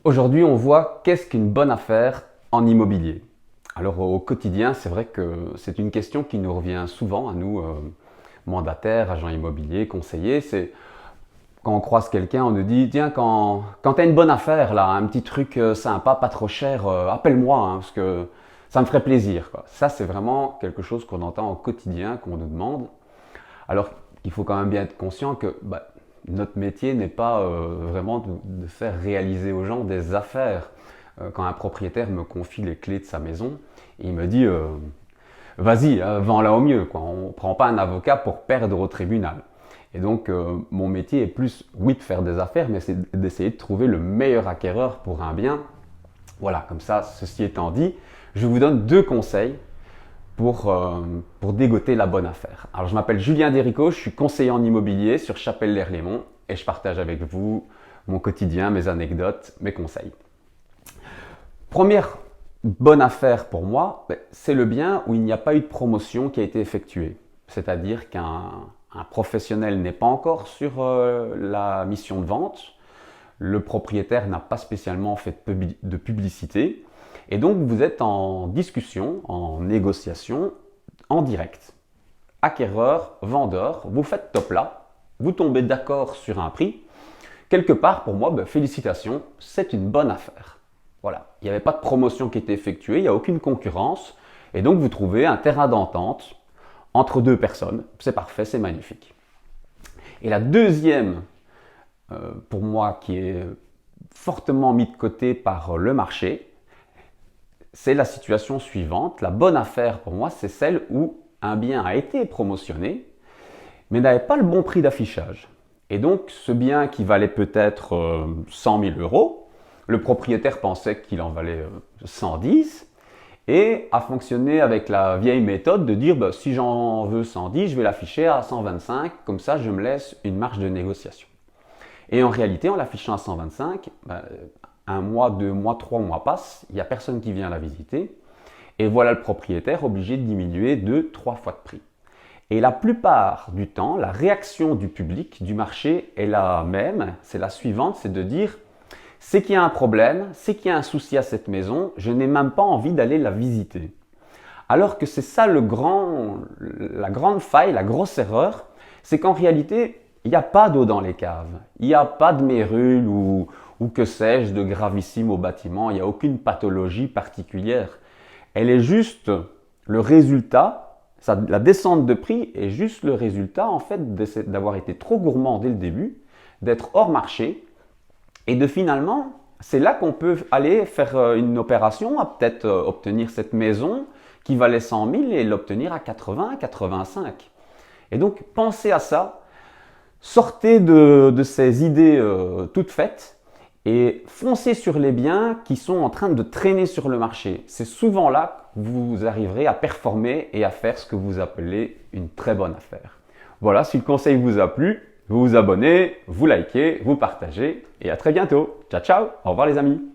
Aujourd'hui, on voit qu'est-ce qu'une bonne affaire en immobilier. Alors au quotidien, c'est vrai que c'est une question qui nous revient souvent à nous, mandataires, agents immobiliers, conseillers. C'est quand on croise quelqu'un, on nous dit, tiens, quand tu as une bonne affaire, là, un petit truc sympa, pas trop cher, appelle-moi, hein, parce que ça me ferait plaisir, quoi. Ça, c'est vraiment quelque chose qu'on entend au quotidien, qu'on nous demande. Alors, il faut quand même bien être conscient que notre métier n'est pas vraiment de faire réaliser aux gens des affaires. Quand un propriétaire me confie les clés de sa maison, il me dit vas-y, vends-la au mieux, quoi. On ne prend pas un avocat pour perdre au tribunal. Et donc, mon métier est plus, oui, de faire des affaires, mais c'est d'essayer de trouver le meilleur acquéreur pour un bien. Voilà, comme ça, ceci étant dit, je vous donne deux conseils pour dégoter la bonne affaire. Alors, je m'appelle Julien Dérico, je suis conseiller en immobilier sur Chapelle-Lès-Lémont et je partage avec vous mon quotidien, mes anecdotes, mes conseils. Première bonne affaire pour moi, c'est le bien où il n'y a pas eu de promotion qui a été effectuée. C'est-à-dire qu'un professionnel n'est pas encore sur la mission de vente, le propriétaire n'a pas spécialement fait de publicité, et donc vous êtes en discussion, en négociation, en direct. Acquéreur, vendeur, vous faites top là, vous tombez d'accord sur un prix. Quelque part, pour moi, félicitations, c'est une bonne affaire. Voilà, il n'y avait pas de promotion qui était effectuée, il n'y a aucune concurrence, et donc vous trouvez un terrain d'entente entre deux personnes. C'est parfait, c'est magnifique. Et la deuxième, pour moi, qui est fortement mis de côté par le marché, c'est la situation suivante. La bonne affaire pour moi, c'est celle où un bien a été promotionné, mais n'avait pas le bon prix d'affichage. Et donc, ce bien qui valait peut-être 100 000 euros, le propriétaire pensait qu'il en valait 110 et a fonctionné avec la vieille méthode de dire si j'en veux 110, je vais l'afficher à 125, comme ça je me laisse une marge de négociation. Et en réalité, en l'affichant à 125, un mois, 2 mois, 3 mois passent, il n'y a personne qui vient la visiter, et voilà le propriétaire obligé de diminuer 2, 3 fois de prix. Et la plupart du temps, la réaction du public, du marché est la même, c'est la suivante, c'est de dire c'est qu'il y a un problème, c'est qu'il y a un souci à cette maison, je n'ai même pas envie d'aller la visiter. Alors que c'est ça la grande faille, la grosse erreur, c'est qu'en réalité, il n'y a pas d'eau dans les caves, il n'y a pas de mérule ou que sais-je de gravissime au bâtiment, il n'y a aucune pathologie particulière. Elle est juste le résultat, la descente de prix est juste le résultat en fait d'avoir été trop gourmand dès le début, d'être hors marché et de finalement, c'est là qu'on peut aller faire une opération à peut-être obtenir cette maison qui valait 100 000 et l'obtenir à 80, 85. Et donc pensez à ça, sortez de ces idées toutes faites et foncez sur les biens qui sont en train de traîner sur le marché. C'est souvent là que vous arriverez à performer et à faire ce que vous appelez une très bonne affaire. Voilà, si le conseil vous a plu, vous vous abonnez, vous likez, vous partagez et à très bientôt. Ciao ciao, au revoir les amis.